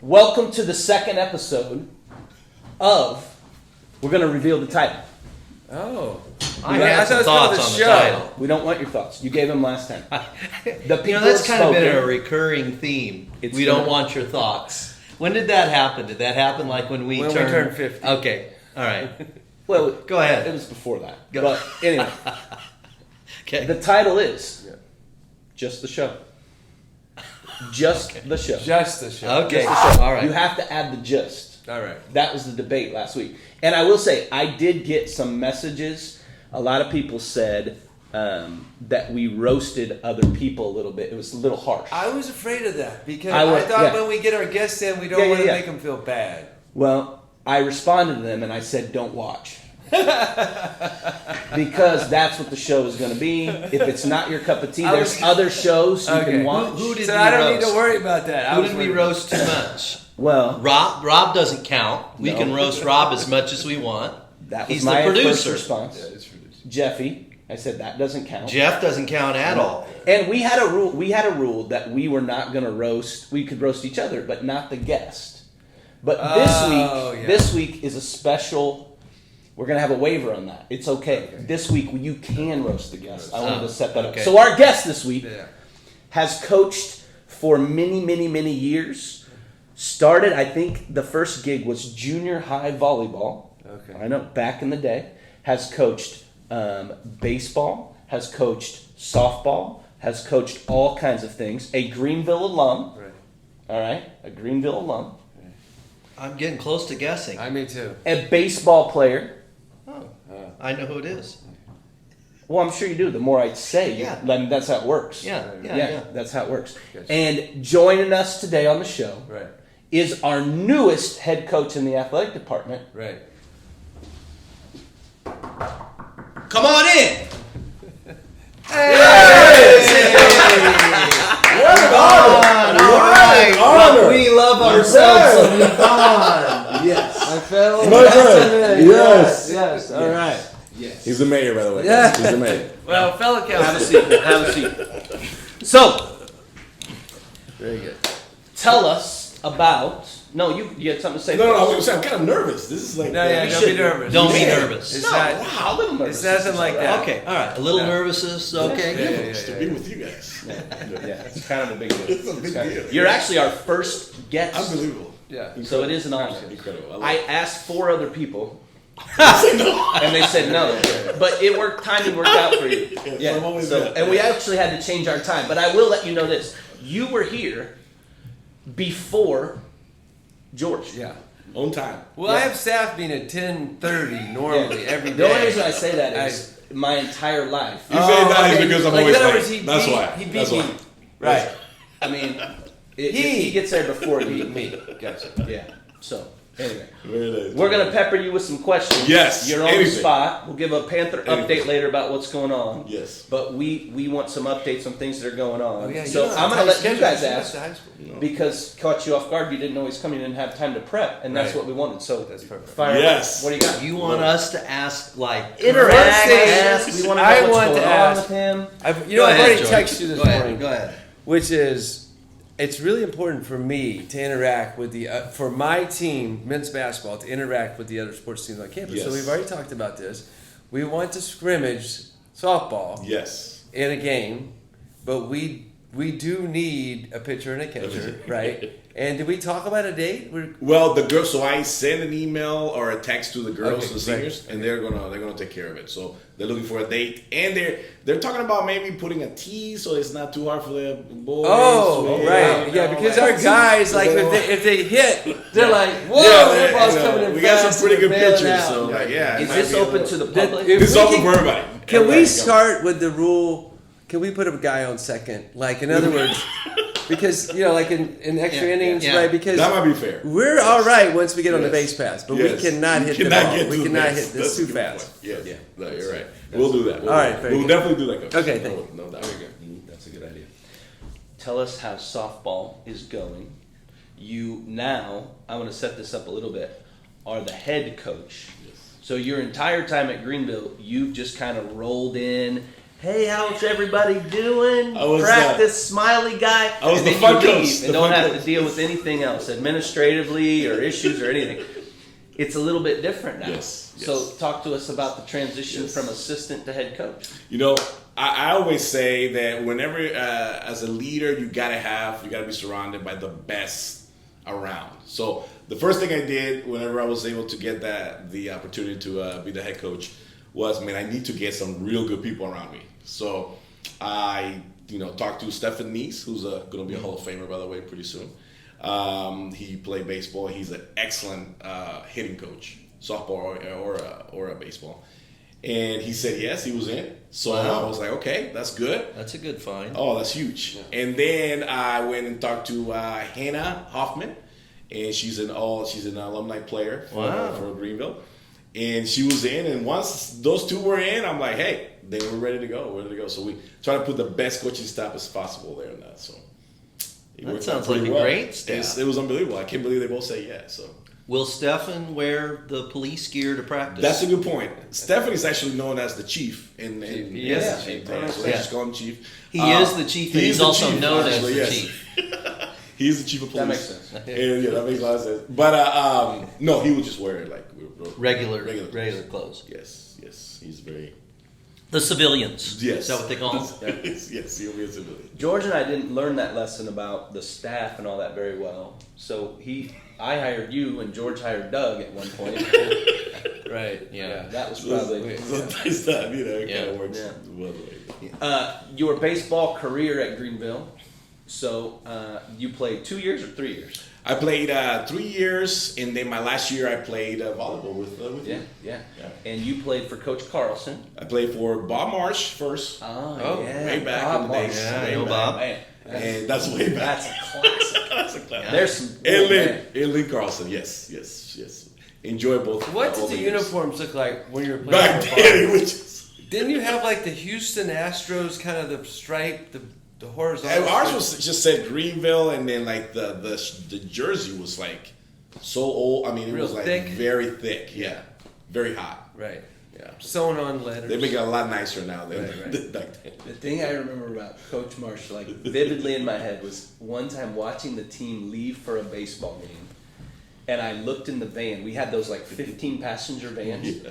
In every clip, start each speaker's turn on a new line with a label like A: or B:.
A: Welcome to the second episode of. We're going to reveal the title.
B: Oh.
C: I have some thoughts on the title.
A: We don't want your thoughts. You gave them last time. The people
C: that's kind of been a
A: spoken.
C: recurring theme.
A: It's
C: we don't want your thoughts. When did that happen? Did that happen like when we
B: turned 50?
C: Okay. All right.
A: Well,
C: go ahead.
A: It was before that. But anyway.
C: Okay.
A: The title is Just the Show. Just the show.
B: Just the show.
C: Okay.
A: Just the show.
C: All right.
A: You have to add the just.
B: All right.
A: That was the debate last week. And I will say, I did get some messages. A lot of people said that we roasted other people a little bit. It was a little harsh.
B: I was afraid of that because I thought when we get our guests in, we don't want to make them feel bad.
A: Well, I responded to them and I said, don't watch. Because that's what the show is going to be. If it's not your cup of tea, there's other shows you can watch.
C: Who did
B: so
C: we
B: I don't
C: roast?
B: need to worry about that.
C: Who did we roast too much?
A: Well,
C: Rob doesn't count. We
A: No.
C: can roast Rob as much as we want.
A: that was
C: He's
A: my
C: the
A: first
C: producer.
A: response.
B: Yeah, it's producer.
A: Jeffy, I said that doesn't count.
C: Jeff doesn't count at all.
A: And we had a rule. We had a rule that we were not going to roast. We could roast each other, but not the guest. But this week is a special. We're going to have a waiver on that. It's okay. This week you can roast the guest. I wanted to set that up.
C: Okay.
A: So our guest this week has coached for many, many, many years. Started, I think the first gig was junior high volleyball.
B: Okay.
A: I know, back in the day. Has coached baseball, has coached softball, has coached all kinds of things. A Greenville alum.
B: Right.
A: All right? A Greenville alum.
C: I'm getting close to guessing.
B: Me too.
A: A baseball player.
C: I know who it is.
A: Well, I'm sure you do. The more I say, that's how it works.
C: Yeah.
A: That's how it works.
B: Gotcha.
A: And joining us today on the show
B: Right.
A: is our newest head coach in the athletic department.
B: Right.
A: Come on in.
B: What an honor!
C: All right.
B: honor.
C: We love ourselves, so we on.
B: Yes. I fell.
D: My friend.
B: Yes. All right.
A: Yes.
D: He's the mayor, by the way.
B: Yeah.
D: He's the mayor.
B: Well, fellow
A: Have a
B: council.
A: seat. Have a seat. So,
B: Very good.
A: tell us about. No, you had something to say.
D: No, I
A: first.
D: was gonna say, I'm kind of nervous. This is like.
B: No, yeah, don't be nervous.
C: Don't be nervous.
B: It's
A: No,
B: not.
A: wow, a little nervous.
B: It's nothing like that.
C: Okay, all right. A little nervousness, okay.
B: Yeah.
D: To be with you guys.
A: Yeah, it's kind of a big deal.
D: It's a big deal.
A: You're actually our first guest.
D: Unbelievable.
B: Yeah.
A: So it is an honor.
D: Incredible.
A: I asked 4 other people, and they said no. But it worked. Timing worked out for you.
D: Yeah, I'm always
A: So,
D: there.
A: and we actually had to change our time. But I will let you know this: you were here before George.
B: Yeah.
D: On time.
B: Well, I have staff meeting at 10:30 normally every day.
A: The only reason I say that is my entire life.
D: You say that is because I'm
B: Like,
D: always
B: in other
D: late.
B: words, he
D: That's
B: beat-
D: why.
B: he beat
D: That's
B: me.
D: why.
B: Right.
A: I mean, he gets there before you.
B: Me. Gotcha.
A: Yeah. So anyway.
D: There it is.
A: We're going to pepper you with some questions.
D: Yes,
A: You're on the
D: anything.
A: spot. We'll give a Panther update
D: Anything.
A: later about what's going on.
D: Yes.
A: But we want some updates on things that are going on.
B: Oh, yeah,
A: so
B: you know,
A: I'm going to let you
B: schedule.
A: guys
B: You went
A: ask
B: to high school.
A: because caught you off guard. You didn't know he's coming. You didn't have time to prep. And that's
B: Right.
A: what we wanted. So
B: That's perfect.
A: fire away.
D: Yes.
A: What do you got?
C: You want us to ask, like,
A: Interact.
B: Let's see.
A: We want to
B: I
A: know what's
B: want
A: going
B: to
A: on
B: ask-
A: with him.
B: I've
C: Go ahead,
B: already
C: George.
B: texted you this
C: Go ahead,
B: morning.
C: Go ahead.
B: Which is, it's really important for me to interact with for my team, men's basketball, to interact with the other sports teams on campus.
D: Yes.
B: So we've already talked about this. We want to scrimmage softball
D: Yes.
B: in a game, but we do need a pitcher and a catcher, right? And did we talk about a date?
D: Well, the girls. So I send an email or a text to the girls,
B: Okay,
D: the seniors, and they're gonna take care of it. So they're looking for a date, and they're talking about maybe putting a tee so it's not too hard for the boys.
B: Oh, right. Yeah, because our guys, like, if they hit, they're like, whoa, that ball's coming in
D: we got
B: fast.
D: some pretty good
B: and bailing
D: pictures.
B: out.
D: So yeah, it
A: Is
D: might
A: this
D: be a
A: open
D: little-
A: to the
B: That-
A: public?
B: if
D: This is
B: we
D: open
B: can-
D: for everybody.
B: Can we
D: Everybody.
B: start with the rule? Can we put a guy on second? Like, in other words, because, like in extra innings,
C: yeah.
B: right? Because
D: That might be fair.
B: we're all right once we get on the
D: Yes.
B: base pass, but
D: Yes.
B: we cannot
D: You
B: hit the
D: cannot
B: ball.
D: get
B: We
D: to the
B: cannot
D: base.
B: hit this
D: That's a
B: too
D: good
B: fast.
D: point. Yes.
A: Yeah.
D: No, you're right. We'll do that.
B: All right, very
D: We'll
B: good.
D: definitely do that. Coach.
B: Okay, thank you.
D: No doubt.
A: That's a good idea. Tell us how softball is going. You now, I'm going to set this up a little bit, are the head coach.
D: Yes.
A: So your entire time at Greenville, you've just kind of rolled in
C: Hey, how's everybody doing?
D: I was,
C: Practice, smiley guy.
D: I was
C: and
D: the
C: then
D: fun
C: you
D: coach,
C: leave
D: the
C: and don't
D: fun
C: have
D: coach.
C: to deal with anything else, administratively or issues or anything. It's a little bit different now.
D: Yes,
C: So
D: yes.
C: talk to us about the transition
D: Yes.
C: from assistant to head coach.
D: I always say that whenever, as a leader, you gotta be surrounded by the best around. So the first thing I did whenever I was able to get the opportunity to be the head coach was, I need to get some real good people around me. So I, talked to Stephen Neese, who's going to be a Hall of Famer, by the way, pretty soon. He played baseball. He's an excellent hitting coach, softball or baseball. And he said yes, he was in. So
C: Wow.
D: I was like, okay, that's good.
C: That's a good find.
D: Oh, that's huge.
C: Yeah.
D: And then I went and talked to Hannah Hoffman, and she's an alumni player for Greenville. And she was in, and once those two were in, I'm like, hey, they were ready to go. So we try to put the best coaching staff as possible there in that. So it
C: That
D: worked
C: sounds
D: out pretty
C: like a great staff.
D: It was unbelievable. I can't believe they both say yes. So
C: Will Stefan wear the police gear to practice?
D: that's a good point. Stephanie's actually known as the chief.
C: He is the chief.
D: So they just call him chief.
C: He is the chief, and he's
D: the
C: also
D: chief,
C: known
D: actually,
C: as the
D: yes.
C: chief.
D: He's the chief of police.
A: That makes sense.
D: And, that makes a lot of sense. But no, he would just wear it like
C: Regular
D: clothes.
C: clothes.
D: Yes. He's very.
C: The civilians.
D: Yes.
C: Is that what they call them?
D: Yes, he'll be a civilian.
A: George and I didn't learn that lesson about the staff and all that very well. So I hired you, and George hired Doug at one point.
C: Right. Yeah.
A: That was probably.
D: Sometimes that, it
C: Yeah.
D: kind of works.
A: Yeah.
D: Well, way.
A: Your baseball career at Greenville. So you played 2 years or 3 years?
D: I played 3 years, and then my last year I played volleyball with you.
A: Yeah. And you played for Coach Carlson.
D: I played for Bob Marsh first.
C: Oh,
A: yeah.
D: way back
A: Bob
D: in the
A: Marsh.
D: days.
C: Yeah,
D: Way
C: I know
D: back.
C: Bob.
A: Man,
D: And that's way back.
A: that's a classic.
D: That's a classic.
A: There's some.
D: And Lynn Carlson, yes. Enjoy both.
B: What
D: all
B: did the
D: years.
B: uniforms look like when you were playing?
D: Back
B: for
D: then,
B: Barber?
D: which is.
B: Didn't you have like the Houston Astros kind of the stripe, the horizontal?
D: Ours was just said Greenville, and then like the jersey was like so old. It
B: Real
D: was like
B: thick?
D: very thick. Yeah, very hot.
B: right,
D: Yeah,
B: sewn on letters.
D: they make it a lot nicer now than
B: Right.
D: back then.
A: The thing I remember about Coach Marsh, like vividly in my head, was one time watching the team leave for a baseball game, and I looked in the van. We had those like 15 passenger vans.
D: Yeah.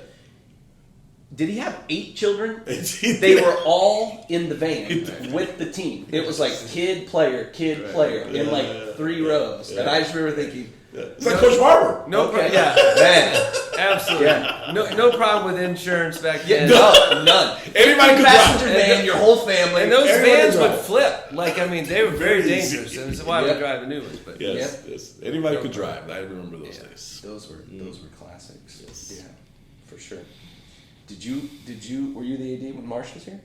A: Did he have 8 children? They were all in the van with the team. It was like kid, player in like 3 rows. And I just remember thinking,
D: It's like Coach Barber.
B: No,
A: okay,
B: yeah,
A: man,
B: absolutely.
A: Yeah.
B: No problem with insurance back then.
A: no, none.
D: Everybody could
A: Passenger
D: drive.
A: van, your whole family.
B: And those
D: Everyone
B: vans
D: could
B: would
D: drive.
B: flip. They were very
D: Very easy.
B: dangerous, and that's why
A: Yep.
B: we drive the new ones. But
D: Yes. Anybody could drive. I remember those days.
A: Those were classics.
D: Yes.
A: Yeah, for sure. Were you the AD when Marsh was here?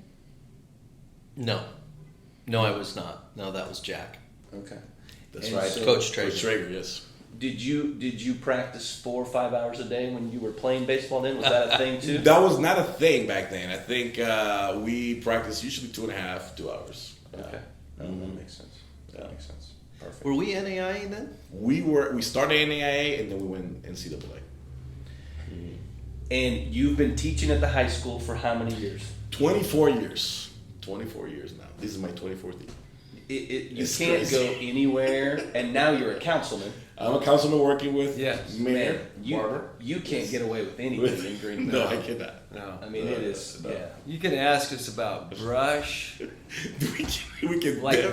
C: No, I was not. No, that was Jack.
A: Okay.
D: That's
A: And
D: right.
A: so-
C: Coach Traeger.
D: Coach Traeger, yes.
A: Did you practice 4 or 5 hours a day when you were playing baseball? Then was that a thing too?
D: That was not a thing back then. I think we practiced usually 2.5, 2 hours.
A: Okay, that makes sense.
D: Yeah.
A: That makes sense. Perfect.
C: Were we NAIA then?
D: We started NAIA and then we went NCAA.
A: And you've been teaching at the high school for how many years?
D: 24 years. 24 years now. This is my 24th year.
A: You
D: It's
A: can't
D: crazy.
A: go anywhere, and now you're a councilman.
D: I'm a councilman working with
B: Yes.
D: Mayor
A: Man,
D: Barber.
A: you can't get away with anything in Greenville.
D: No, I cannot.
B: no,
A: I mean, it is.
D: No.
A: Yeah.
B: you can ask us about brush,
D: we can
B: like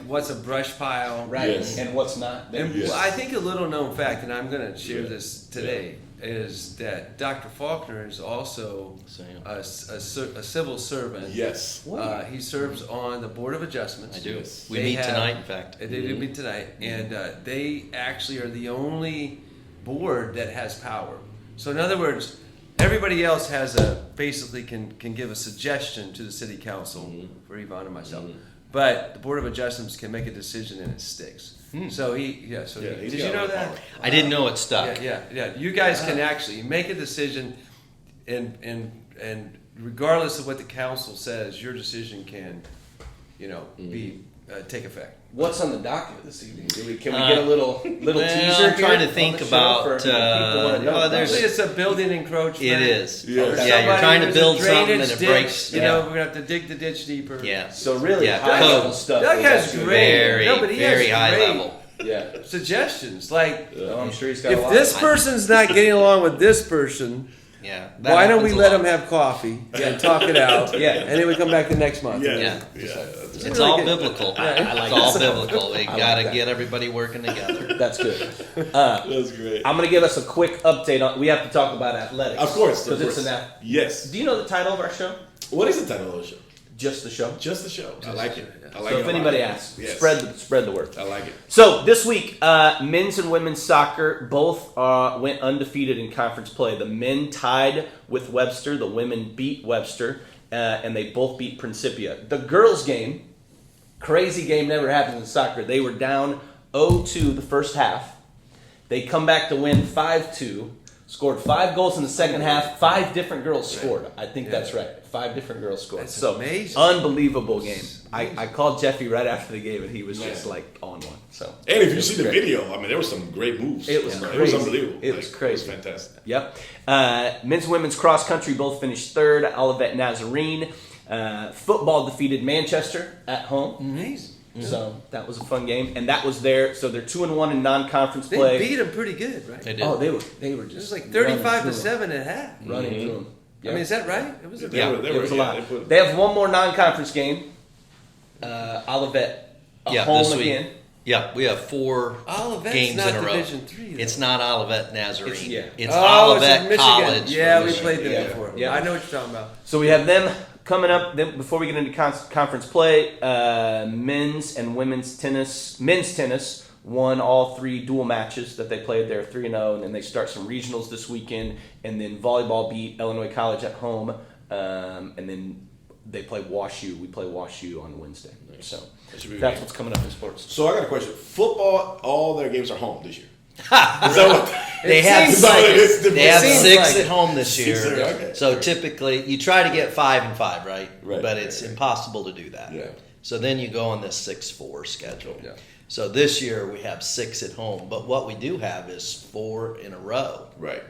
B: what's a brush pile,
A: Right.
D: Yes.
A: And what's not?
B: And
D: Yes.
B: I think a little known fact, and I'm going to share
D: Yeah.
B: this today, is that Dr. Faulkner is also
C: Same.
B: a civil servant.
D: Yes.
B: He serves on the Board of Adjustments.
C: I do.
D: Yes.
C: We
B: They
C: meet
B: have-
C: tonight, in fact.
B: They did meet tonight, and they actually are the only board that has power. So in other words, everybody else has basically can give a suggestion to the city council for Yvonne and myself, but the Board of Adjustments can make a decision and it sticks. So
D: he's
B: did you
D: got
B: know
D: a lot of
B: that?
D: power.
C: I didn't know it stuck.
B: Yeah. You guys can actually make a decision, and regardless of what the council says, your decision can, be take effect.
A: What's on the docket this evening? Can we get a little teaser?
C: I'm trying to think about.
B: It's a building encroachment.
C: It is.
D: Yes.
C: Yeah, you're trying to build something and it
B: ditch,
C: breaks.
B: You know, we're gonna have to dig the ditch deeper.
C: Yeah.
A: So really high
C: code.
A: level stuff.
B: Doug has great,
C: very high level.
A: Yeah.
B: suggestions. Like,
A: I'm sure he's got a
B: if
A: lot.
B: this person's not getting along with this person,
C: Yeah.
B: why don't we let them have coffee and talk it out?
A: Yeah.
B: And then we come back the next month.
C: Yeah.
B: It's
C: It's
B: really
C: all
B: good.
C: biblical.
A: I like
C: It's all
A: that.
C: biblical. We
A: like
C: got to
A: that.
C: get everybody working together.
A: That's good.
D: That's great.
A: I'm gonna give us a quick update on. We have to talk about athletics,
D: Of course.
A: because it's an app.
D: Yes.
A: Do you know the title of our show?
D: What is the title of the show?
A: Just the show.
D: Just the show. I like it. I like
A: So
D: it.
A: if
D: a lot.
A: anybody asks,
D: Yes.
A: spread the word.
D: I like it.
A: So this week, men's and women's soccer both went undefeated in conference play. The men tied with Webster. The women beat Webster, and they both beat Principia. The girls' game, crazy game, never happened in soccer. They were down 0-2 the first half. They come back to win 5-2. Scored 5 goals in the second half. 5 different girls scored. I think that's right. 5 different girls scored.
B: That's
A: so
B: amazing.
A: Unbelievable game. I called Jeffy right after the game, and he was just like on one. So
D: And if you
A: it
D: see
A: was
D: the
A: great.
D: video, I mean, there were some great moves.
A: It was
D: It was
A: crazy.
D: unbelievable.
A: It was crazy.
D: It was fantastic.
A: Yep. Men's and women's cross country both finished third. Olivet Nazarene. Football defeated Manchester at home.
B: Amazing.
A: So that was a fun game, and that was their. So they're 2-1 in non-conference
B: They
A: play.
B: beat them pretty good, right?
C: They did.
A: Oh, they were
B: It
A: just
B: was like
A: running
B: 35-7 at half.
A: running through them.
B: I mean, is that right? It was a
D: They were-
A: It was a
D: yeah,
A: lot.
D: they put-
A: They have one more non-conference game. Olivet home
C: this week.
A: again.
C: Yeah, we have 4
B: Olivet's
C: games
B: not
C: in a row.
B: Division III, though.
C: It's not Olivet Nazarene.
A: It's-
C: It's
B: Oh,
C: Olivet
B: it's in Michigan.
C: College.
B: Yeah, we
C: Michigan.
B: played them
A: Yeah.
B: before.
A: Yeah.
B: I know what you're talking about.
A: So we have them coming up. Then before we get into conference play, men's and women's tennis. Men's tennis won all 3 dual matches that they played. They're 3-0, and then they start some regionals this weekend. And then volleyball beat Illinois College at home, and then they play WashU. We play WashU on Wednesday. So
D: That should be
A: that's
D: great.
A: what's coming up in sports.
D: So I got a question. Football, all their games are home this year. Is that what?
C: They
B: It
C: have
B: seems
C: 6.
D: like it.
C: They have
B: Seems
C: 6
B: like
C: at
B: it.
C: home this year.
D: 6, okay.
C: So typically, you try to get 5 and 5, right?
D: Right,
C: But
D: right,
C: it's
D: right.
C: impossible to do that.
D: Yeah.
C: So then you go on this 6-4 schedule.
B: Yeah.
C: So this year we have 6 at home, but what we do have is 4 in a row,
D: Right.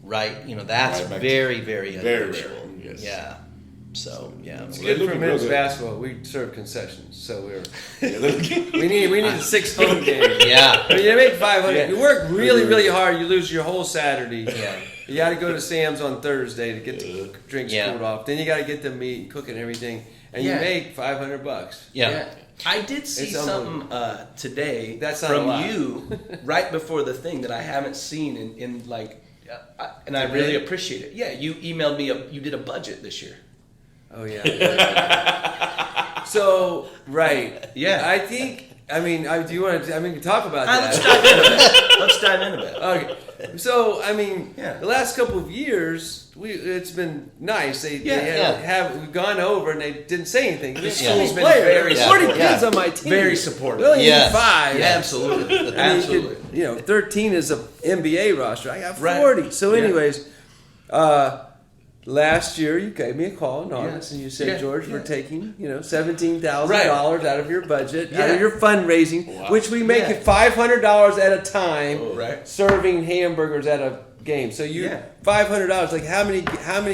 C: right? You know, that's
D: Right, back to-
C: very, very
D: Very
C: unusual.
D: rare, yes.
C: Yeah. So yeah.
B: It's
D: They're
B: good for
D: looking
B: men's
D: real good.
B: basketball. We serve concessions, so
D: Yeah, they're-
B: we need 6 home games.
C: Yeah.
B: I mean, you make 500.
A: Yeah.
B: You work really, really hard. You lose your whole Saturday.
C: Yeah.
B: You got to go to Sam's on Thursday to get the drinks
C: Yeah.
B: cooled off. Then you got to get the meat and cook and everything, and
A: Yeah.
B: you make $500.
C: Yeah.
A: I did see
B: It's
A: something today
B: That's not a
A: from
B: lot.
A: you right before the thing that I haven't seen in like, and I really appreciate it. Yeah, you emailed me. You did a budget this year.
B: Oh yeah. So right.
A: Yeah.
B: I think. I mean, do you want to? I mean, we can talk about
A: Let's
B: that.
A: dive into that. Let's dive into that.
B: Okay. So I mean,
A: Yeah.
B: the last couple of years, it's been nice. They
C: Yeah.
B: have gone over and they didn't say anything. This
C: Yeah.
B: school's
A: He's been
B: player,
A: very
B: 40
C: supportive.
B: kids
C: Yeah.
B: on my team,
A: Very supportive.
B: We only need
C: Yes.
B: 5.
A: Yeah, absolutely,
B: I mean,
A: absolutely.
B: you know, 13 is a NBA roster. I got
A: Right.
B: 40. So,
A: Yeah.
B: anyways, last year you gave me a call in August and you said,
A: Yeah.
B: George, we're
A: Yeah.
B: taking $17,000 out of your budget, out
A: Yeah.
B: of your fundraising,
D: Wow.
B: which we make
A: Yeah.
B: it $500 at a time,
A: Right.
B: serving hamburgers at a game. So you
A: Yeah.
B: $500. Like how many?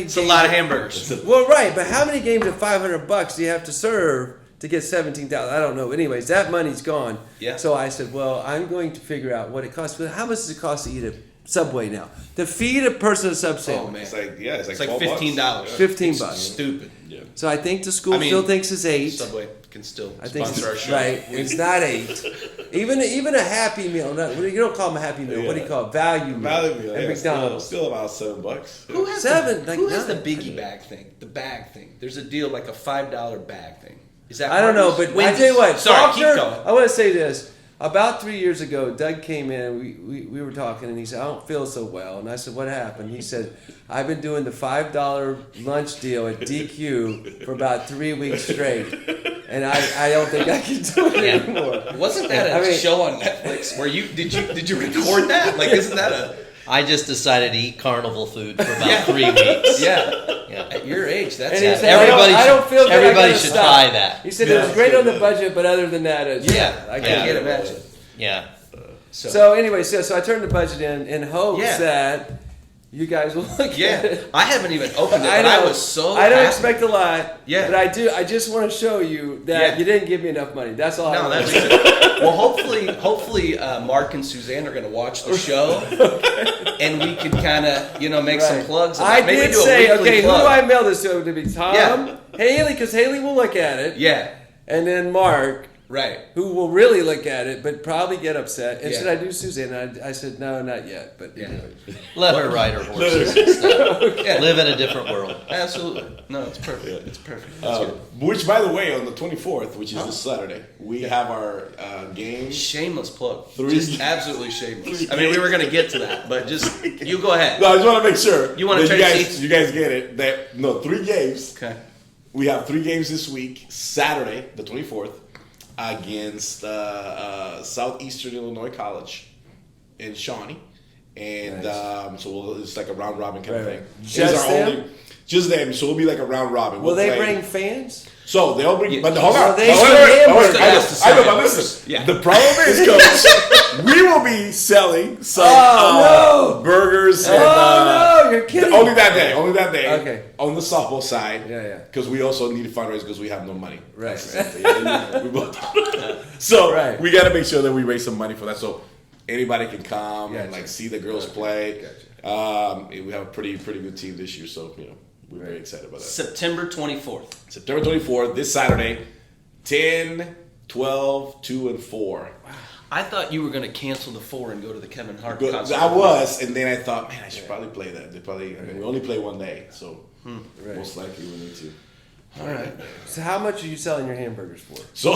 A: It's a lot of hamburgers.
B: Well, right, but how many games at $500 do you have to serve to get 17,000? I don't know. Anyways, that money's gone.
A: Yeah.
B: So I said, well, I'm going to figure out what it costs. But how much does it cost to eat at Subway now? To feed a person a sub
A: Oh
B: sandwich.
A: man,
D: It's like
A: it's like
D: $12
A: $15.
D: Yeah.
B: $15.
A: Stupid.
D: Yeah.
B: So I think the school
A: I mean,
B: still thinks it's 8.
A: Subway can still
B: I think
A: sponsor our
B: it's,
A: show.
B: right. It's not 8. Even a Happy Meal. Not, you don't call them a Happy Meal. What do you call it? Value Meal.
D: Value meal,
B: At
D: yeah,
B: McDonald's.
D: Still about $7.
A: Who has
B: 7,
A: The,
B: like
A: who has the
B: 9.
A: biggie bag thing? The bag thing. There's a deal like a $5 bag thing. Is that?
B: I don't know,
A: Hardee's?
B: but I
A: Wendy's.
B: tell you what,
A: Sorry,
B: Faulkner,
A: keep going.
B: I want to say this. About 3 years ago, Doug came in and we were talking and he said, I don't feel so well. And I said, what happened? He said, I've been doing the $5 lunch deal at DQ for about 3 weeks straight. And I don't think I can do it anymore.
A: Wasn't that a
B: I mean-
A: show on Netflix where did you record that? Like, isn't that a
C: I just decided to eat carnival food for about
A: Yeah.
C: 3 weeks.
A: yeah?
C: At your age, that's
B: And he said,
C: everybody.
B: I don't feel good, I
C: everybody
B: gotta
C: should
B: stop.
C: try that.
B: He said it was great on the budget, but other than that, it's,
C: I
B: can't imagine.
C: Yeah.
B: So anyway, so I turned the budget in hopes
C: Yeah.
B: that you guys will look at it.
C: I haven't even opened it, but
B: know.
C: I was so
B: I don't
C: happy.
B: expect a lot.
C: Yeah.
B: But I do. I just want to show you that you didn't give me enough money. That's all.
C: No,
B: I
C: that's
B: want.
C: good. Well, hopefully, Mark and Suzanne are going to watch the show, and we could kind of, make some plugs.
B: I
C: Maybe
B: did
C: do a
B: say,
C: weekly
B: okay,
C: plug.
B: who do I mail this to? To be Tom,
C: Yeah.
B: Haley, because Haley will look at it.
C: Yeah,
B: And then Mark,
C: right.
B: who will really look at it, but probably get upset. And
C: Yeah.
B: should I do Suzanne? And I said, no, not yet. But anyway.
C: Let her ride her horses. and stuff. Live in a different world. Absolutely. No, it's perfect. It's perfect. That's good.
D: Which, by the way, on the 24th, which is this Saturday, we have our game.
C: Shameless plug.
D: Three-
C: Just absolutely shameless. I mean, we were going to get to that, but just you go ahead.
D: No, I just want to make sure
C: You wanna
D: that
C: trade seats?
D: you guys get it. That 3 games.
C: Okay.
D: We have 3 games this week. Saturday, the 24th, against Southeastern Illinois College in Shawnee, and it's like a round robin kind of thing.
B: Just them?
D: Just them. So it'll be like a round robin.
B: Will they
D: play-
B: bring fans?
D: So they'll bring.
C: Yeah.
D: But hold
B: Well,
D: on.
B: they
D: Hold
B: should
D: on,
B: hamburgers.
D: I know, but listen.
C: Yeah.
D: The problem is, Coach, we will be selling some
B: Oh,
D: burgers.
B: Oh,
D: and,
B: no, you're kidding.
D: Only that day. Only that day.
B: Okay.
D: On the softball side.
B: Yeah.
D: Because we also need to fundraise because we have no money.
B: Right.
D: That's the same thing. We both. So
B: Right.
D: we got to make sure that we raise some money for that. So anybody can come and
B: Gotcha.
D: see the girls play. We have a pretty good team this year, so we're very excited about that.
C: September 24th.
D: September 24th, this Saturday, 10, 12, 2, and 4.
C: I thought you were going to cancel the 4 and go to the Kevin Hart concert.
D: I was, and then I thought, man, I should probably play that. We only play one day, so most likely we need to.
C: All right.
B: So how much are you selling your hamburgers for?
D: So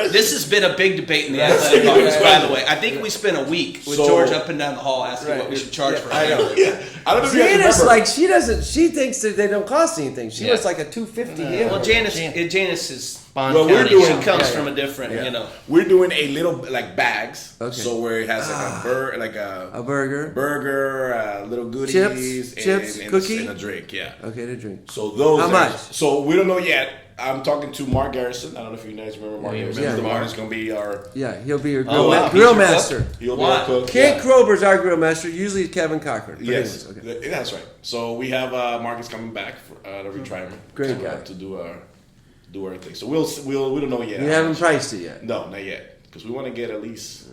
C: This has been a big debate in the athletic office, by the way. I think we spent a week with
D: So-
C: George up and down the hall asking what we should charge for.
B: I know.
D: I don't know if you guys
B: Janice,
D: remember.
B: she thinks that they don't cost anything. She was like a $250 hamburger.
C: Well, Janice is
D: Well, we're
C: she
D: doing-
C: comes
B: yeah,
C: from a different,
D: We're doing a little like bags,
B: Okay.
D: so where it has like
B: A burger.
D: burger, little goodies,
B: Chips,
D: and
B: cookie?
D: and a drink. Yeah.
B: Okay, to drink.
D: So those.
B: How much?
D: So we don't know yet. I'm talking to Mark Garrison. I don't know if you guys remember Mark Garrison.
B: Yeah.
D: Mark is going to be our.
B: Yeah, he'll be your
C: Oh, wow.
B: grill
C: He's your
B: master.
D: He'll
C: Why?
D: be our cook.
B: Kent
D: yeah.
B: Krober's our grill master. Usually Kevin Cochran. But
D: Yes,
B: anyways, okay.
D: that's right. So we have Marcus coming back for the retirement.
B: Great guy.
D: To do our thing. So we don't know yet.
B: You haven't priced it yet.
D: No, not yet. Because we want to get at least.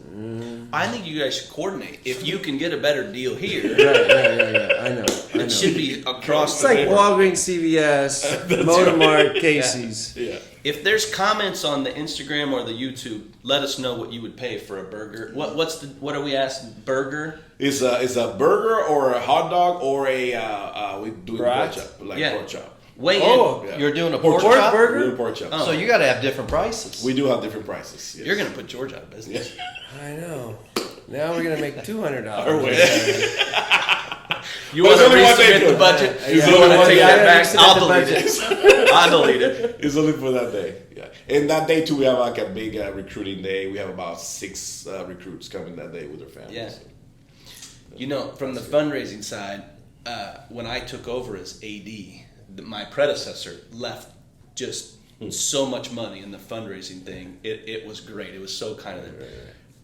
C: I think you guys should coordinate. If you can get a better deal here,
B: Yeah. I know.
C: it should be across
B: It's
C: the
B: like
C: board.
B: Walgreens, CVS, Motormart, Casey's.
D: Yeah.
C: If there's comments on the Instagram or the YouTube, let us know what you would pay for a burger. What are we asking? Burger?
D: It's a burger or a hot dog or a we do pork
B: Brats?
D: chop, like
C: Yeah.
D: pork chop.
C: Weigh
B: Oh,
C: in.
D: Yeah.
C: You're doing a
B: Pork
C: pork chop?
B: burger?
D: We do pork chop.
C: Oh.
E: So you got to have different prices.
D: We do have different prices. Yes.
C: You're going to put George out of business.
B: I know. Now we're gonna make $200.
C: You
D: Well,
C: want to
D: it's only one day,
C: resubmit the
D: too.
C: budget?
B: Yeah.
C: You
B: Yeah.
C: want to
D: Yeah.
C: take
B: Yeah,
C: that back?
B: resubmit
C: I'll
B: the
C: delete it. I'll delete it.
D: It's only for that day. Yeah. And that day too, we have like a big recruiting day. We have about 6 recruits coming that day with their families.
C: Yeah. From the fundraising side, when I took over as AD, my predecessor left just so much money in the fundraising thing. It was great. It was so kind of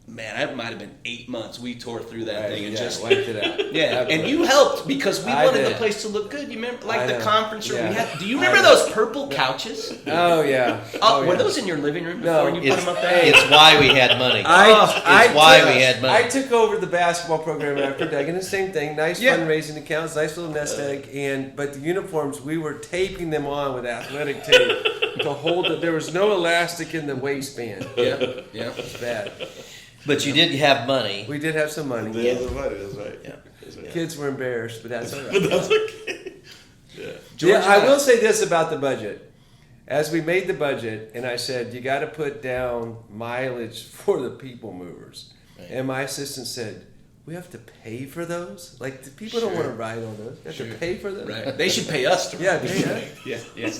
C: man, it might have been 8 months. We tore through that thing and just
B: wiped it out.
C: yeah. And you helped because we
B: I
C: wanted the
B: did.
C: place to look good. You remember,
B: I
C: like the
B: know.
C: conference room we
B: Yeah.
C: had? Do you
B: I
C: remember
B: know.
C: those purple couches?
B: Oh yeah.
C: Were
B: yeah.
C: those in your living room
B: No.
C: before you put
E: It's,
C: them up there?
E: it's why we had money.
B: I
E: why
B: took-
E: we had money.
B: I took over the basketball program after Doug, and the same thing. Nice
C: Yeah.
B: fundraising accounts, nice little nest egg, but the uniforms we were taping them on with athletic tape to hold it. There was no elastic in the waistband.
C: Yeah.
B: It's bad.
E: But you did have money.
B: We did have some money.
D: That's right. That's right.
E: Yeah.
D: That's right.
B: Kids were embarrassed, but that's all right.
D: But that's okay. Yeah.
C: George
B: Yeah, I
C: and
B: will say this about the budget. As we made the budget, and I said, you got to put down mileage for the people movers.
C: Right.
B: And my assistant said, we have to pay for those? Like, the people don't want to ride on those. You have to pay for those?
C: Right. They should pay us to
B: Yeah, pay us.
C: Yeah.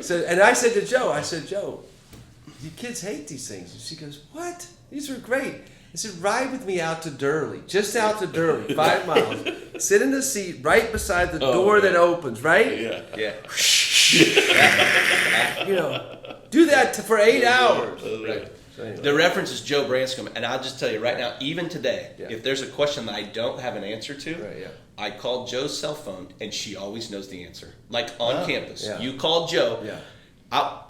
B: So, and I said to Joe, you kids hate these things. And she goes, what? These are great. I said, ride with me out to Durley, just out to Durley, 5 miles. Sit in the seat right beside the door that opens, right?
C: Yeah.
B: You know, do that for 8 hours.
C: Right.
B: So anyway.
C: The reference is Joe Branscombe, and I'll just tell you right now, even today,
B: Yeah.
C: if there's a question that I don't have an answer to,
B: Right, yeah.
C: I called Joe's cell phone, and she always knows the answer. Like on campus,
B: yeah.
C: you called Joe.
B: Yeah.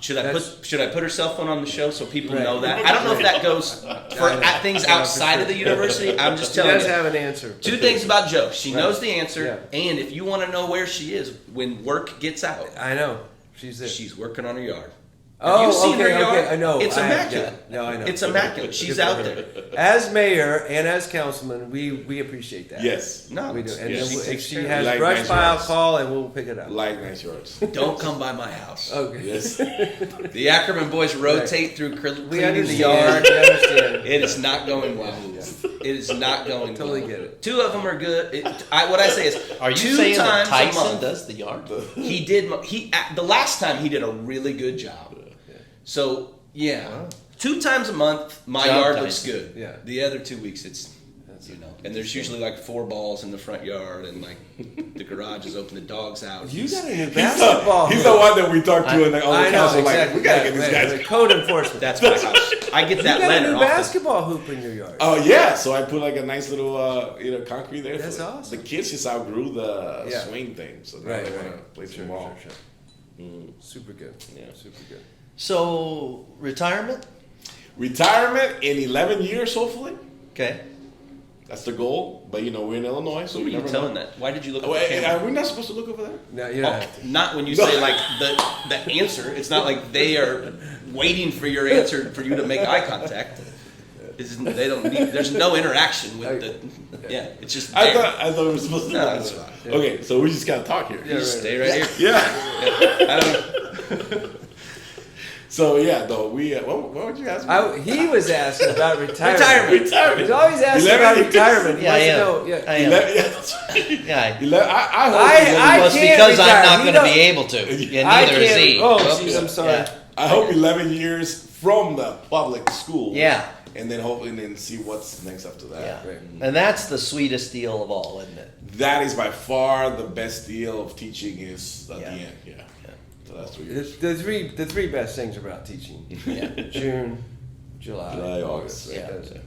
C: Should I put her cell phone on the show so people
B: Right.
C: know that? I don't know if that goes for things outside of the university. I'm just
B: She
C: telling
B: does
C: you.
B: have an answer.
C: 2 things about Joe. She knows the answer,
B: Yeah.
C: and if you want to know where she is when work gets out,
B: I know. She's there.
C: she's working on her yard.
B: Oh,
C: Have you seen her
B: okay,
C: yard?
B: I know.
C: It's immaculate.
B: Yeah. No, I know.
C: It's immaculate. She's out there.
B: As mayor and as councilman, we appreciate that.
D: Yes.
C: No,
B: We do. And
D: Yes.
B: then
C: She
B: if
C: takes
B: she
C: care of
B: has
D: Like
B: brush
D: nice
B: pile,
D: yards.
B: call and we'll pick it up.
D: Like nice yards.
C: don't come by my house.
B: Okay.
D: Yes.
C: The Ackerman boys rotate through cleaning
B: We
C: the
B: understand.
C: yard.
B: We understand.
C: It is not going well. It is not going
B: Totally
C: well.
B: get it.
C: 2 of them are good. What I say is,
E: Are you
C: 2
E: saying that
C: times a
E: Tyson
C: month,
E: does the yard?
C: he did. The last time he did a really good job. So yeah, 2 times a month my
E: Job
C: yard
E: Tyson.
C: looks good.
B: Yeah.
C: The other 2 weeks it's and there's usually like 4 balls in the front yard and like the garage is open, the dog's out.
B: You got a new
D: He's
B: basketball.
D: the one that we talk to in the
B: I know,
D: council.
B: exactly.
D: Like, we gotta get these
B: Yeah,
D: guys.
B: the code enforcement.
C: That's my house. I get
B: You
C: that
B: got a
C: letter
B: new
C: often.
B: basketball hoop in your yard.
D: Oh yeah, so I put like a nice little concrete there.
B: That's
D: for
B: awesome.
D: The kids just outgrew the
B: Yeah.
D: swing thing, so now
B: Right,
D: they want
B: right.
D: to play some
B: Sure,
D: ball.
B: sure. Super good.
C: Yeah.
B: Super good.
E: So retirement?
D: Retirement in 11 years, hopefully.
E: Okay.
D: That's the goal. But we're in Illinois, so
C: Who are
D: we
C: you
D: never
C: telling
D: know.
C: that? Why did you look at
D: Oh,
C: the camera?
D: are we not supposed to look over there?
B: No, you don't have to.
C: Not when you
D: No.
C: say like the answer. It's not like they are waiting for your answer for you to make eye contact. They don't need. There's no interaction with the. Yeah, it's just.
D: I
C: there.
D: thought we were supposed to.
C: No,
D: look
C: that's
D: over
C: fine.
D: there. Okay, so we just gotta talk here.
C: You just stay right here.
D: Yeah.
C: I don't know.
D: So yeah, though what would you ask me?
B: He was asking about retirement.
D: Retirement.
B: He's always asking
D: 11
B: about
D: years.
B: retirement. He
E: Yeah,
B: wants
E: yeah.
B: to know. Yeah.
E: I am.
D: Yeah, that's right.
E: Yeah.
D: I hope.
B: I
E: Well, it's
B: can't
E: because
B: retire.
E: I'm not
B: He
E: going to
B: don't-
E: be able to. And
B: I
E: neither is
B: can't.
E: he.
B: Oh,
E: Oops.
B: jeez, I'm sorry.
E: Yeah.
D: I hope 11 years from the public school.
E: Yeah.
D: And then hopefully then see what's next after that.
E: Yeah.
B: Right.
E: And that's the sweetest deal of all, isn't it?
D: That is by far the best deal of teaching is at
E: Yeah.
D: the end. Yeah. So that's 3
B: The,
D: years.
B: the three best things about teaching.
E: Yeah.
B: June, July,
D: August.
B: Right?
E: Yeah.
B: That's it.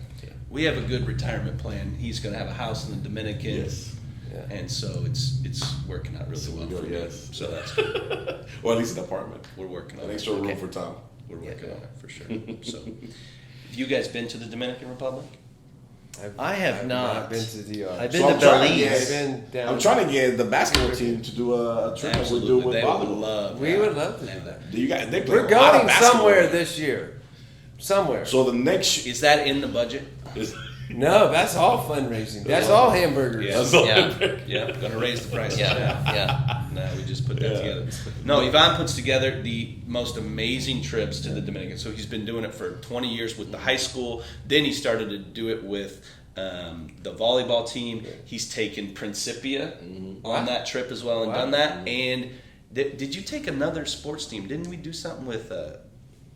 C: We have a good retirement plan. He's going to have a house in the Dominican,
D: Yes.
B: Yeah.
C: and so it's working out really well for him.
D: Yes.
C: So that's good.
D: Or at least an apartment.
C: We're working on
D: An
C: it.
D: extra room for Tom.
C: We're working on it for sure. So, have you guys been to the Dominican Republic?
E: I have not.
B: been to the
E: I've
D: So
E: been
D: I'm
E: to
D: trying to
E: Belize.
D: get-
B: I've been down.
D: I'm trying to get the basketball team to do a trip like we do with
C: they would
D: volleyball.
C: love.
B: We
C: that.
B: would love to do that.
D: Do you guys? They play
B: We're
D: a lot of
B: going
D: basketball.
B: somewhere this year. Somewhere.
D: So the next
C: Is that in the budget?
D: is
B: No, that's all fundraising. That's all hamburgers.
E: Yeah.
C: Yeah, gonna raise the price.
E: Yeah. Yeah.
C: No, we just put that
D: Yeah.
C: together. No, Ivan puts together the most amazing trips to the Dominican. So he's been doing it for 20 years with the high school. Then he started to do it with the volleyball team. He's taken Principia on that trip as well and done that. And did you take another sports team? Didn't we do something with?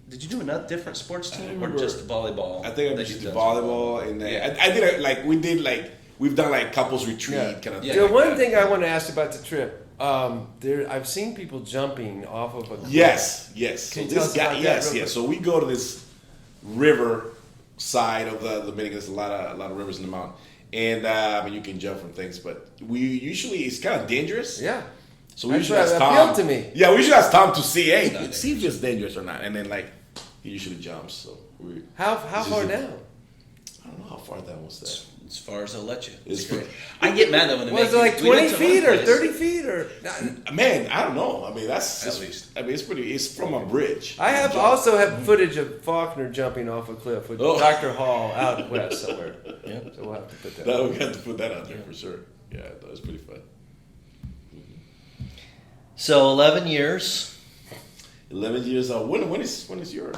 C: Did you do another different sports team or
D: remember.
C: just volleyball?
D: I think I
C: that
D: just
C: you've
D: did
C: done?
D: volleyball and then
C: Yeah.
D: I did it like we've done like couples retreat
B: Yeah.
D: kind of
C: Yeah.
D: thing.
B: The one thing I want to ask about the trip, I've seen people jumping off of a cliff.
D: Yes.
B: Can
D: So
B: you
D: this
B: tell us
D: guy,
B: about that
D: yes,
B: real
D: yes.
B: quick?
D: So we go to this river side of the Dominican. There's a lot of rivers in the mountain, and you can jump from things. But we usually it's kind of dangerous.
B: Yeah.
D: So we
B: That's
D: usually
B: right,
D: ask
B: it
D: Tom.
B: appealed to me.
D: Yeah, we usually ask Tom to see, hey,
C: not
D: see if it's dangerous or not, and then like he usually jumps. So we.
B: How
D: This
B: far
D: is-
B: down?
D: I don't know how far that was. There.
C: As far as they'll let you.
D: It's great.
C: I get mad though when it
B: Was
C: makes
B: it like
C: we went
B: 20
C: to
B: feet
C: one
B: or
C: place-
B: 30 feet or?
D: Man, I don't know. I mean, that's
C: At least.
D: I mean, it's pretty. It's from a bridge.
B: I have also have footage of Faulkner jumping off a cliff with
D: Oh.
B: Dr. Hall out west somewhere.
E: Yeah.
B: So we'll have to put that.
D: That we have to put that out there for sure. Yeah, that was pretty fun.
E: So 11 years.
D: 11 years old. When is your?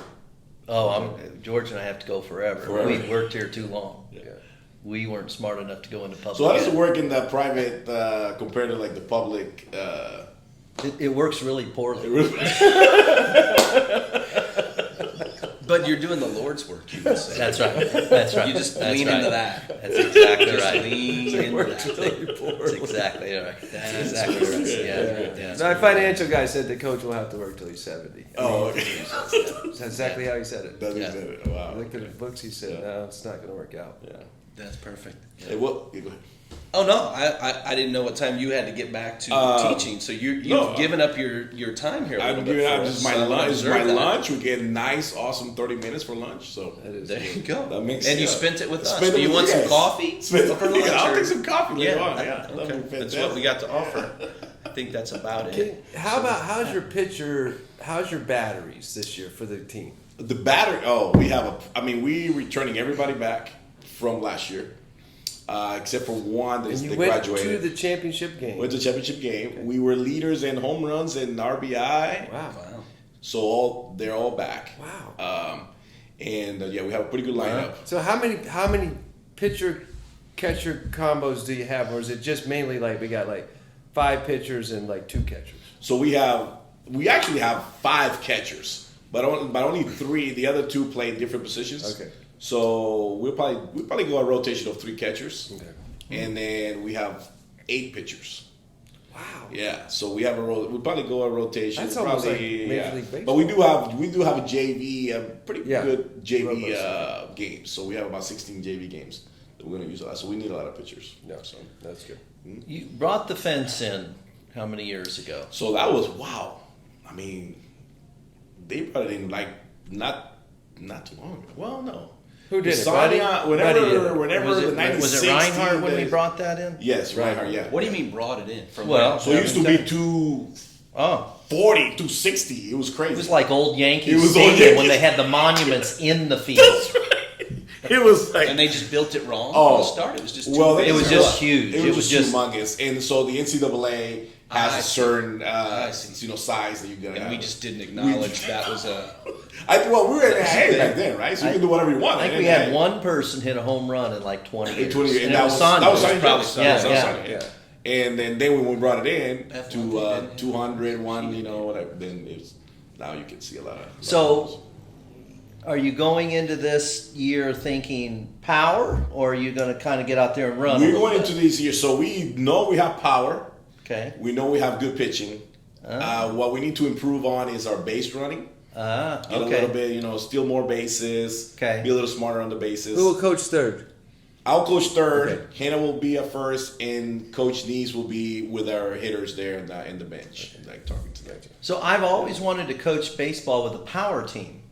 E: Oh, George and I have to go forever.
D: Forever.
E: We worked here too long.
D: Yeah.
E: We weren't smart enough to go into public.
D: So how does
E: ed.
D: it work in the private compared to like the public?
E: It works really poorly.
C: But But you're doing the Lord's work, you would say.
E: That's right. That's right.
C: You just
E: That's
C: lean
E: right.
C: into that.
E: That's exactly
C: Just
E: right.
C: lean into that.
E: That's exactly right. That's exactly right. Yeah.
B: My financial guy said the coach will have to work till he's 70.
D: Oh, okay.
B: That's exactly how he said it.
D: That's
E: Yeah.
D: it. Wow.
B: I looked at the books. He said, "No, it's not going to work out."
D: Yeah.
C: That's perfect.
D: Hey, what? You go ahead.
C: Oh no, I didn't know what time you had to get back to teaching. So you've
D: no,
C: given up your time here. A little
D: I'm
C: bit
D: giving
C: for
D: out
C: us,
D: just my
C: so I
D: lunch. It's
C: observed
D: my
C: that.
D: lunch. We get nice, awesome 30 minutes for lunch. So
B: That is
C: There
B: good.
C: you go.
D: That makes
C: and you
D: sense.
C: spent it with us.
D: Spent it
C: Do you
D: with
C: want
D: you
C: some
D: guys.
C: coffee
D: Spend-
C: for lunch?
D: I'll
C: or-
D: take some coffee later on.
C: Yeah,
D: Yeah, that'd
C: okay.
D: be
C: That's
D: fantastic.
C: what we got to offer. I think that's about it.
B: How's your pitcher? How's your batteries this year for the team?
D: The battery. Oh, we returning everybody back from last year, except for one
B: And
D: that
B: you
D: they
B: went
D: graduated.
B: to the championship game.
D: Went to the championship game. We were leaders in home runs and RBI.
B: Wow.
C: Wow.
D: So they're all back.
B: Wow.
D: Yeah, we have a pretty good lineup.
B: So how many pitcher catcher combos do you have, or is it just mainly like we got like 5 pitchers and like 2 catchers?
D: So we actually have 5 catchers, but only 3. The other 2 play different positions.
B: Okay.
D: So we'll probably go a rotation of 3 catchers,
B: Okay.
D: and then we have 8 pitchers.
B: Wow.
D: Yeah, so we have we'll probably go a rotation.
B: That's almost like
D: probably,
B: Major League Baseball.
D: But we do have a JV, a pretty
B: Yeah.
D: good JV
B: Robust.
D: games. So we have about 16 JV games that we're going to use a lot. So we need a lot of pitchers.
B: No,
D: So
B: that's good.
E: You brought the fence in how many years ago?
D: So that was wow. I mean, they brought it in like not too long ago. Well, no.
B: Who did it?
D: Sonia,
B: Buddy did it.
D: whenever
E: Was
D: the
E: it,
D: 1960s.
E: was it Reinhardt when we brought that in?
D: Yes, Reinhardt. Yeah.
C: What do you mean brought it in? From
E: Well,
D: So it used to be 240,
E: Oh,
D: 260. It was crazy.
E: it was like old Yankee
D: It was old
E: Stadium
D: Yankee
E: when they had the monuments in the field.
D: That's right. It was like
C: and they just built it wrong
D: Oh.
C: from the start. It was just too
D: well,
C: big.
E: It was just huge.
D: It was just
E: just
D: humongous, and so the NCAA has
C: I
D: a
C: see.
D: certain
C: I see.
D: size that you gotta
C: and
D: have.
C: we just didn't acknowledge that was a.
D: we were in the hay back then, right? So you can do whatever you want.
E: I think we had one person hit a home run in like 20 years.
D: 20 years, and
E: it
D: that
E: was
D: was
E: Sonia.
D: Sonia
C: probably
D: Jones.
C: Sonia.
D: That was
E: Yeah,
D: Sonia,
B: yeah.
D: And then when we brought it in
C: F1
D: to
C: didn't it?
D: 200, whatever, then it's now you can see a lot of.
E: So, are you going into this year thinking power, or are you going to kind of get out there and run? a
D: we're
E: little
D: going
E: bit?
D: into this year, so we know we have power.
E: Okay.
D: We know we have good pitching. What we need to improve on is our base running. Get a little
E: Okay.
D: bit, steal more bases.
E: Okay.
D: Be a little smarter on the bases.
B: Who will coach third?
D: I'll coach third.
B: Okay.
D: Hannah will be at first, and Coach Nees will be with our hitters there in the bench, like talking to them.
E: So I've always wanted to coach baseball with a power team,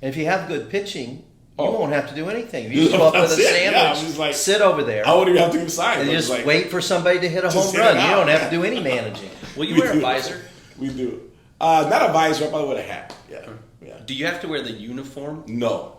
E: and if you have good pitching, you won't have to do anything. You just go up with a
D: That's it. Yeah,
E: sandwich,
D: I'm just like-
E: sit over there,
D: I wouldn't even have to give signs.
E: and
D: I'm
E: just
D: like,
E: wait for somebody to hit a
D: just
E: home
D: hit
E: run.
D: it
E: You
D: out.
E: don't have to do any managing.
C: Will you
D: We
C: wear a
D: do.
C: visor?
D: We do. Not a visor. I probably wear a hat. Yeah.
C: Do you have to wear the uniform?
D: No.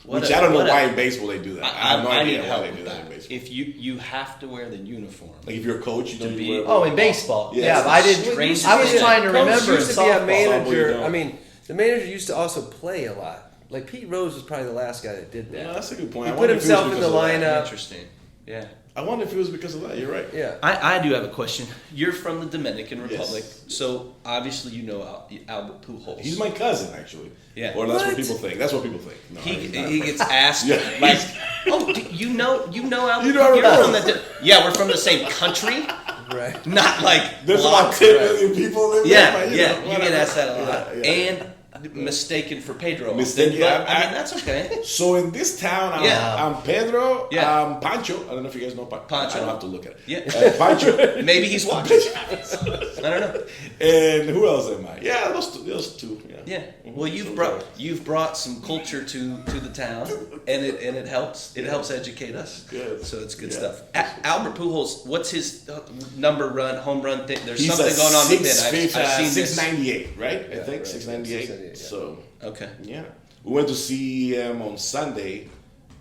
C: What
D: Which
C: a-
D: I don't know
C: what a-
D: why in baseball they do that. I have no
C: I
D: idea
C: need
D: why
C: help
D: they do
C: with
D: that in
C: that.
D: baseball.
C: If you have to wear the uniform.
D: Like if you're a coach, you know
C: be-
D: you wear.
E: Oh, in baseball,
D: Yeah,
E: yeah.
D: it's
E: but I
D: the
E: didn't.
C: strange
E: I was
C: thing.
E: trying to
B: Coach
E: remember in
B: used to be a
E: softball.
B: manager.
D: don't.
B: I mean, the manager used to also play a lot. Like Pete Rose was probably the last guy that did that.
D: Yeah, that's a good point.
B: He
D: I
B: put
D: wonder if it was
B: himself in
D: because
B: the
D: of that.
B: lineup.
C: Interesting. Yeah.
D: I wonder if it was because of that. You're right.
B: Yeah.
C: I do have a question. You're from the Dominican
D: Yes.
C: Republic, so obviously you know Albert Pujols.
D: He's my cousin, actually.
C: Yeah.
D: Or that's what
B: What?
D: people think. That's what people think. No,
C: He
D: he's not.
C: gets asked
D: Yeah.
C: like, "Oh, you know Albert?
D: You know
C: You're
D: Albert
C: from
D: Pujols.
C: yeah, we're from the same country,
B: Right.
C: not like
D: There's about
C: blocks."
D: 10 million people in there.
C: Yeah,
D: but,
C: you
D: know,
C: get asked that a lot,
D: Yeah, yeah.
C: and mistaken for Pedro.
D: Mistaken,
C: but,
D: I-
C: I mean that's okay.
D: So in this town,
C: Yeah.
D: I'm Pedro,
C: Yeah.
D: I'm Pancho. I don't know if you guys know Pancho.
C: Pancho.
D: I don't have to look at it.
C: Yeah.
D: Pancho.
C: Maybe he's watching. I don't know.
D: And who else am I? Yeah, those two. Yeah.
C: Yeah. Well, you've brought some culture to the town, and it helps educate us.
D: Good.
C: So it's good
D: Yeah.
C: stuff. Albert Pujols, what's his home run thing? There's
D: He's
C: something going on with it. I've seen this.
D: 698, right? I
B: Yeah,
D: think
B: right.
D: 698.
B: 698, yeah.
D: So
C: Okay.
D: yeah, we went to see him on Sunday,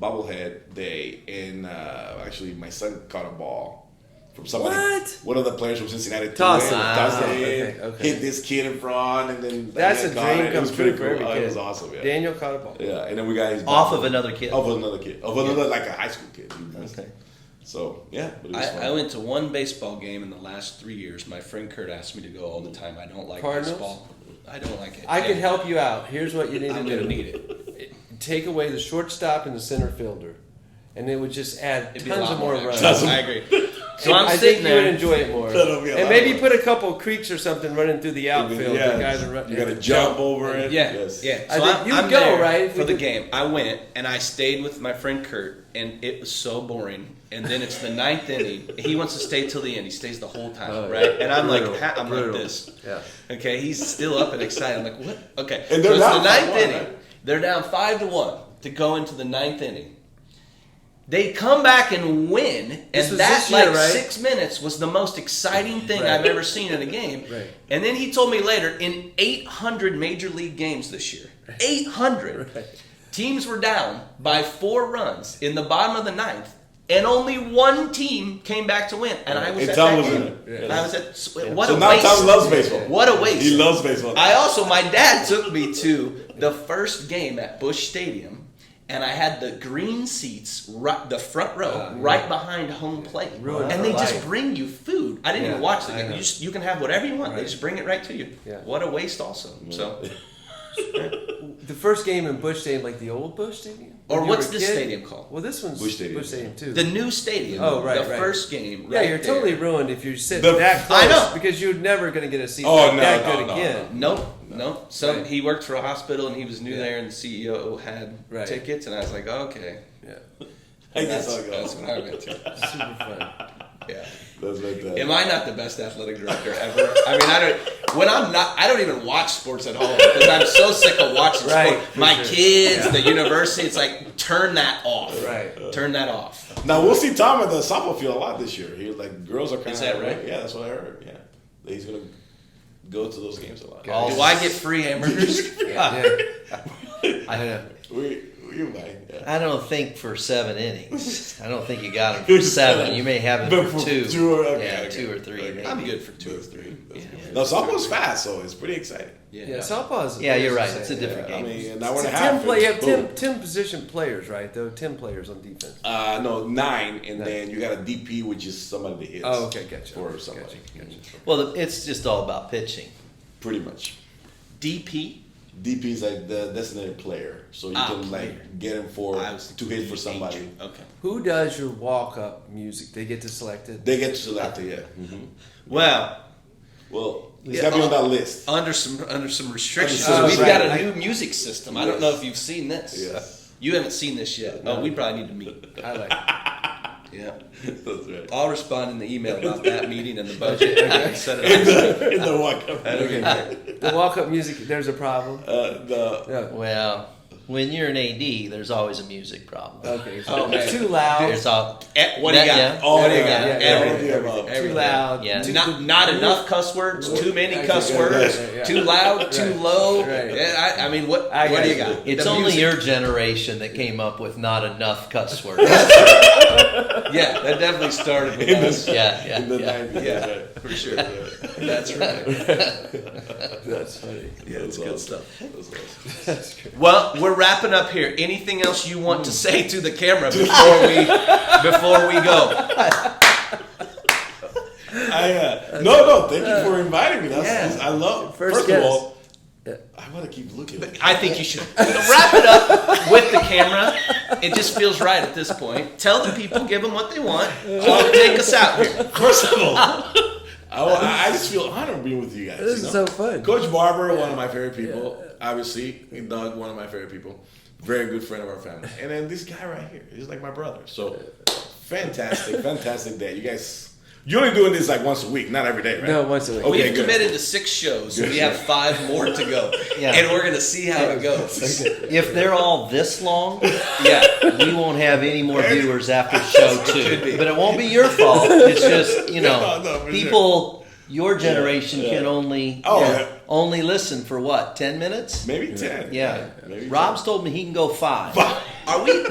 D: bobblehead day, and actually my son caught a ball from somebody.
B: What?
D: One of the players from Cincinnati
B: Tossed it.
D: tossed it
B: Okay,
D: in,
B: okay.
D: hit this kid in front, and then
B: That's
D: he
B: a
D: caught
B: dream
D: it. It
B: come
D: was
B: true
D: pretty
B: for
D: cool.
B: every
D: Oh,
B: kid.
D: it was awesome. Yeah.
B: Daniel caught a ball.
D: Yeah, and then we got his
E: Off
D: ball.
E: of another kid.
D: Of another kid. Of another like a high school kid.
E: Okay.
D: So yeah, but it was fun.
C: I went to one baseball game in the last 3 years. My friend Kurt asked me to go all the time. I don't like
B: Cardinals?
C: baseball. I don't like it.
B: I can help you out. Here's what you need
C: I'm
B: to
C: gonna
B: do.
C: need it.
B: take away the shortstop and the center fielder, and it would just add
C: It'd be a
B: tons
C: lot
B: of more
C: more
B: runs.
C: action. I agree. So I'm
B: I
C: sitting
B: think you would
C: there.
B: enjoy it more.
D: That'll be a
B: And
D: lot
B: maybe
D: more.
B: put a couple creeks or something running through the outfield.
D: Yeah.
B: The guys are running.
D: You got to jump over it.
C: Yeah,
D: Yes.
C: yeah.
B: I
C: So
B: think
C: I'm,
B: you'd
C: I'm
B: go,
C: there
B: right?
C: for the game. I went and I stayed with my friend Kurt, and it was so boring. And then it's the 9th inning. He wants to stay till the end. He stays the whole time,
B: Oh,
C: right? And I'm
B: brutal,
C: like, I'm
B: brutal.
C: like this.
B: Yeah.
C: Okay, he's still up and excited. I'm like, what? Okay,
D: And
C: so
D: they're
C: it's
D: down
C: the 9th
D: 5-1,
C: inning.
D: right?
C: They're down 5-1 to go into the 9th inning. They come back and win,
B: This
C: and
B: was
C: that
B: this year,
C: like
B: right?
C: 6 minutes was the most exciting thing
B: Right.
C: I've ever seen in a game.
B: Right.
C: And then he told me later, in 800 major league games this year, 800
B: Right.
C: teams were down by 4 runs in the bottom of the 9th, and only one team came back to win. And I was
D: And
C: at
D: Tom
C: that
D: was
C: game.
D: in it.
C: And I was at what
D: So
C: a
D: now
C: waste!
D: Tom loves baseball.
C: What a waste!
D: He loves baseball.
C: My dad took me to the first game at Busch Stadium, and I had the green seats, the front row, right behind home plate.
B: Ruined
C: And
B: for
C: they just
B: life.
C: bring you food. I didn't even watch the
B: I
C: game.
B: know.
C: You can have whatever you want. They
B: Right.
C: just bring it right to you.
B: Yeah.
C: What a waste, also. So,
B: The first game in Busch Stadium, like the old Busch Stadium?
C: or
B: When you
C: what's
B: were a
C: this
B: kid?
C: stadium called?
B: Well, this one's
D: Busch Stadium.
B: too.
C: The new stadium.
B: Oh, right,
C: The
B: right.
C: first game.
B: Yeah,
C: right
B: you're
C: there.
B: totally ruined if you're sitting
D: The-
B: that close.
C: I know.
B: Because you're never going to get a seat
D: Oh, no,
B: that
D: no,
B: good
D: no,
B: again.
C: Nope.
B: Right.
C: He worked for a hospital and he was new
B: Yeah.
C: there, and the CEO had
B: Right.
C: tickets, and I was like, okay.
B: Yeah.
D: I
C: That's,
D: guess I'll go.
C: that's what I went to.
B: Super fun.
C: Yeah.
D: That's like that.
C: Am I not the best athletic director ever? I mean, I don't even watch sports at home because I'm so sick of watching
B: Right,
C: sports.
B: for
C: My
B: sure.
C: kids,
B: Yeah.
C: the university, it's like, turn that off.
B: Right.
C: Turn that off.
D: Now we'll see Tom at the softball field a lot this year. He like girls are kind of.
C: Is that right?
D: Yeah, that's what I heard. Yeah, that he's gonna go to those games a lot.
E: All-
C: Do I get free hamburgers?
B: Yeah. I know.
D: We might. Yeah.
E: I don't think for 7 innings. I don't think you got him for 7. You may have him
D: But
E: for
D: for
E: 2.
D: two or- okay,
E: yeah,
D: okay.
E: 2 or 3.
D: Okay.
E: maybe.
C: I'm good for 2 or
D: That's
C: 3.
D: That's
C: Yeah.
D: good. No, softball's fast, so it's pretty exciting.
C: Yeah.
B: Yeah, softball is.
E: Yeah, you're right.
B: is
E: It's a different
D: Yeah, I
E: game.
D: mean, an hour and a
B: It's
D: half.
B: 10 play. You have
D: it's
B: 10,
D: boom.
B: 10 position players, right? Though 10 players on defense.
D: No, 9, and then you got a DP, which is somebody that hits.
B: Oh, okay, gotcha.
D: For somebody,
B: Gotcha.
E: Well, it's just all about pitching.
D: pretty much.
C: DP?
D: DP is like the designated player, so you can
C: player.
D: like get him for
C: I was
D: to hit for somebody.
C: agent. Okay.
B: Who does your walk-up music? They get to select it.
D: They get to select it. Yeah.
C: Well,
D: Well, it's
C: Yeah,
D: got to be on that list.
C: under some restrictions,
D: Oh,
C: we've
B: right.
C: got a new music system. I don't
D: Yes.
C: know if you've seen this.
D: Yes.
C: You haven't seen this yet. Oh, we probably need to meet.
B: I like it.
C: Yeah.
D: That's right.
C: I'll respond in the email about that meeting and the budget. and set it up.
D: In the walk-up.
C: That'll be great.
B: The walk-up music, there's a problem.
D: The
B: Yeah.
E: Well, when you're an AD, there's always a music problem.
B: Okay. So
C: Oh,
B: it's
C: man.
B: too loud.
E: There's all.
C: What do you got?
E: Yeah.
D: oh
C: What do you
D: yeah,
C: got?
B: yeah,
C: Everything.
B: Too loud.
E: Yeah.
B: Too,
C: Not enough cuss words. Too many cuss
B: Yeah,
C: words.
B: yeah, yeah.
C: Too loud. Too
B: Right.
C: low.
B: Right.
C: Yeah, I mean, what?
B: I
C: What do you
B: got
C: got?
E: It's
C: The
E: only
C: music.
E: your generation that came up with not enough cuss words.
C: Yeah, that definitely started with us.
E: yeah,
D: in the
E: yeah.
D: 90s.
C: Yeah,
D: that's right.
C: for sure. That's right.
B: That's funny.
C: Yeah, it's good
D: awesome.
C: stuff.
D: That's awesome.
B: That's great.
C: Well, we're wrapping up here. Anything else you want to say to the camera before we go?
D: No, thank you for inviting me.
C: Yeah.
D: I love.
B: First
D: First
B: guest.
D: of all,
B: Yeah.
D: I want to keep looking.
C: I think you should wrap it up with the camera. It just feels right at this point. Tell the people, give them what they want. Take us out here.
D: First of all, I just feel honored being with you guys.
B: This
D: you
B: is
D: know?
B: so fun.
D: Coach Barber, one of my favorite people. Obviously, and Doug, one of my favorite people. Very good friend of our family. And then this guy right here, he's like my brother. So fantastic day. You guys, you're only doing this like once a week, not every day, right?
B: No, once a week.
D: Okay,
C: We've
D: good.
C: committed to 6 shows. We have 5 more to go.
E: Yeah.
C: And we're going to see how it goes.
E: If they're all this long,
C: Yeah.
E: we won't have any more viewers after show 2.
C: Could be.
E: But it won't be your fault. It's just,
D: No, for
E: people, your generation
D: yeah.
E: can only
D: Oh, yeah.
E: only listen for what, 10 minutes?
D: Maybe 10.
E: Yeah.
D: Maybe 10.
E: Rob's told me he can go 5.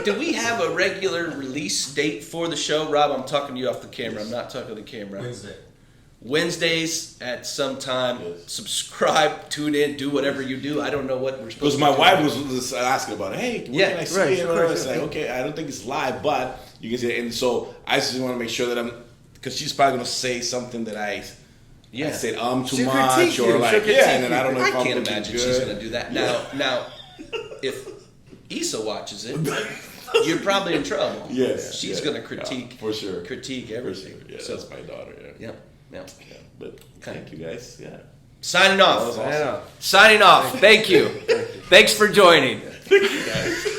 C: Do we have a regular release date for the show? Rob, I'm talking to you off the camera. I'm not talking to the camera. Wednesdays at some time.
D: Yes.
C: Subscribe, tune in, do whatever you do. I don't know what we're supposed
D: Because
C: to
D: my
C: do.
D: wife was asking about it. Hey, where
C: Yeah,
D: can I see
B: right,
D: it?
B: of
D: And
B: course,
D: it's like, okay, I don't think it's live, but you can see it. And so I just want to make sure that because she's probably going to say something that I said too
B: She'll
D: much
B: critique you.
D: or like,
B: She'll critique
D: yeah, and then I don't know
C: I
D: if I'm
C: can't
D: looking
C: imagine
D: good.
C: she's going to do that. Now, if Issa watches it, you're probably in trouble.
D: Yes,
C: she's going to critique
D: for sure.
C: Critique everything.
D: Yeah,
C: so
D: that's my daughter. Yeah.
C: Yep.
D: But thank you guys. Yeah.
C: Signing off.
D: That was awesome.
C: Signing off. Thank you. Thanks for joining.
D: Thank you guys.